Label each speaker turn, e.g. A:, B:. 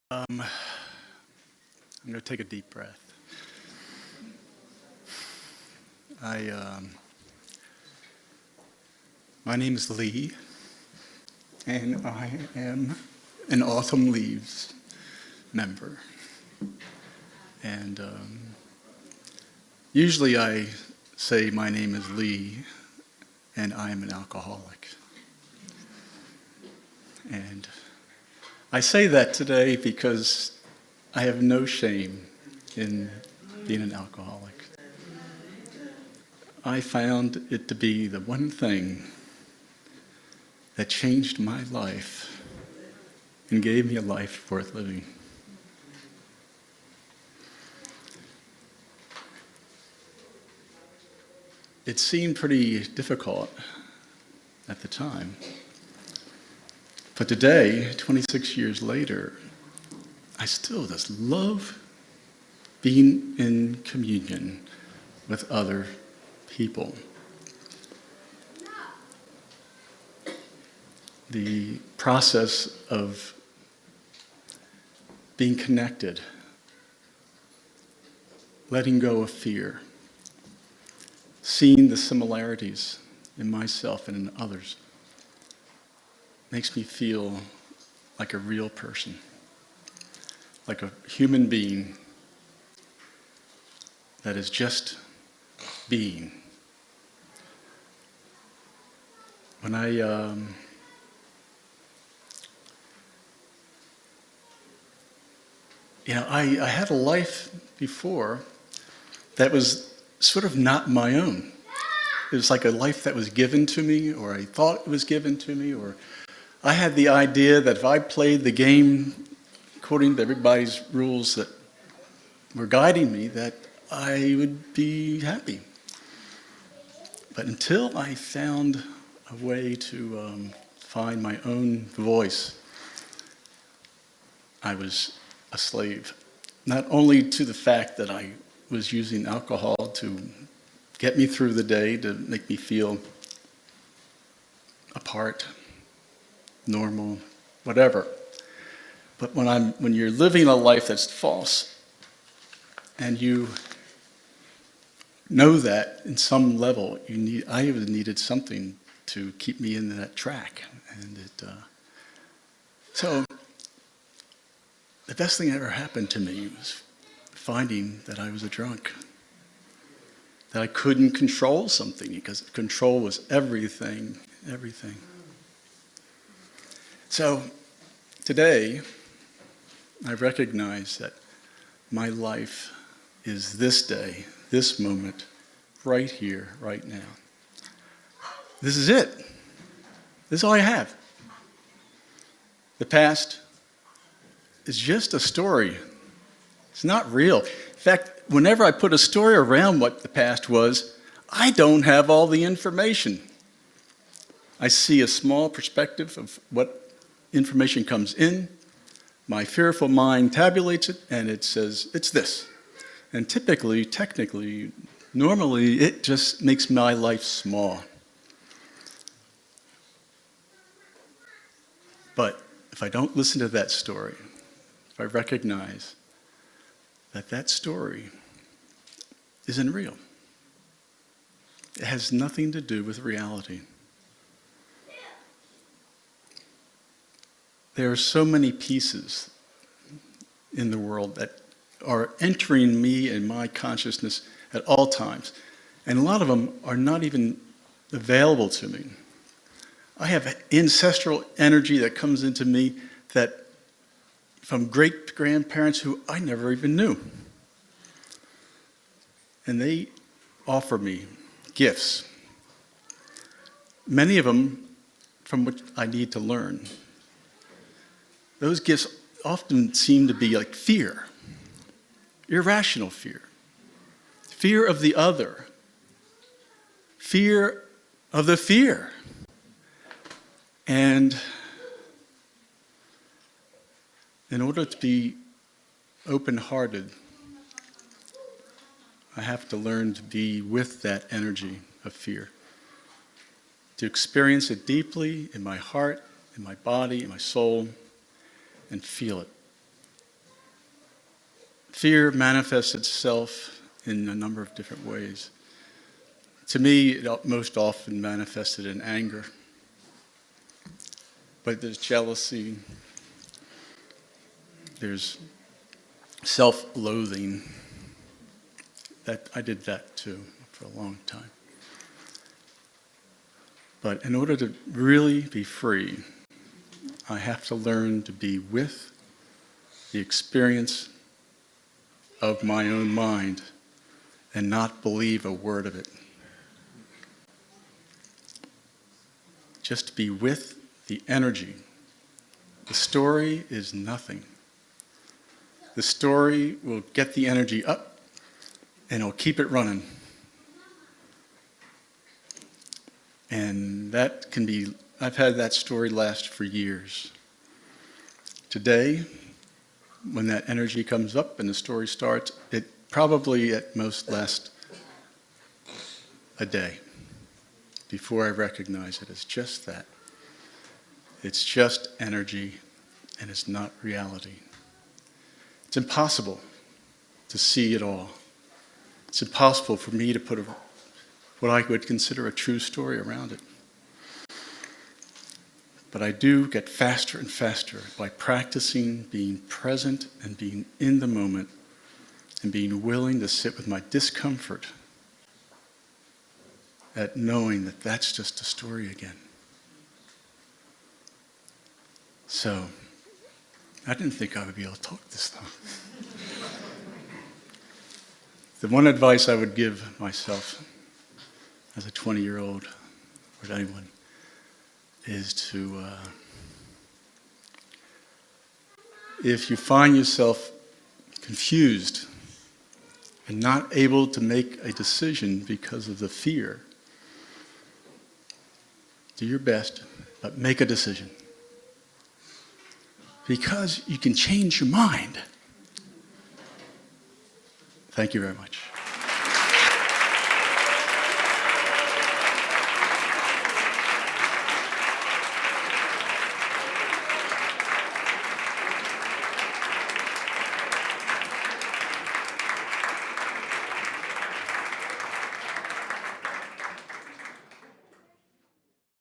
A: I'm going to take a deep breath. My name is Lee, and I am an Autumn Leaves member. And usually I say my name is Lee, and I am an alcoholic. And I say that today because I have no shame in being an alcoholic. I found it to be the one thing that changed my life and gave me a life worth living. It seemed pretty difficult at the time. But today, 26 years later, I still just love being in communion with other people. The process of being connected, letting go of fear, seeing the similarities in myself and in others, makes me feel like a real person, like a human being that is just being. When I had a life before that was sort of not my own. It was like a life that was given to me, or I thought it was given to me, or I had the idea that if I played the game according to everybody's rules that were guiding me, that I would be happy. But until I found a way to find my own voice, I was a slave. Not only to the fact that I was using alcohol to get me through the day, to make me feel apart, normal, whatever. But when you're living a life that's false, and you know that in some level, I needed something to keep me in that track, and so the best thing that ever happened to me was finding that I was a drunk, that I couldn't control something, because control was everything. So today, I recognize that my life is this day, this moment, right here, right now. This is it. This is all I have. The past is just a story. It's not real. In fact, whenever I put a story around what the past was, I don't have all the information. I see a small perspective of what information comes in. My fearful mind tabulates it, and it says, it's this. And typically, technically, normally, it just makes my life small. But if I don't listen to that story, if I recognize that that story isn't real, it has nothing to do with reality. There are so many pieces in the world that are entering me and my consciousness at all times. And a lot of them are not even available to me. I have ancestral energy that comes into me that from great-grandparents who I never even knew. And they offer me gifts, many of them from which I need to learn. Those gifts often seem to be like fear, irrational fear, fear of the other, fear of the fear. And in order to be open-hearted, I have to learn to be with that energy of fear, to experience it deeply in my heart, in my body, in my soul, and feel it. Fear manifests itself in a number of different ways. To me, it most often manifested in anger. But there's jealousy, there's self-loathing. That I did that too for a long time. But in order to really be free, I have to learn to be with the experience of my own mind and not believe a word of it. Just to be with the energy. The story is nothing. The story will get the energy up and it'll keep it running. And that can be, I've had that story last for years. Today, when that energy comes up and the story starts, it probably at most lasts a day before I recognize it as just that. It's just energy and it's not reality. It's impossible to see it all. It's impossible for me to put what I would consider a true story around it. But I do get faster and faster by practicing being present and being in the moment and being willing to sit with my discomfort at knowing that that's just a story again. So, I didn't think I would be able to talk this long. The one advice I would give myself as a 20-year-old, or anyone, is to, if you find yourself confused and not able to make a decision because of the fear, do your best, but make a decision. Because you can change your mind. Thank you very much.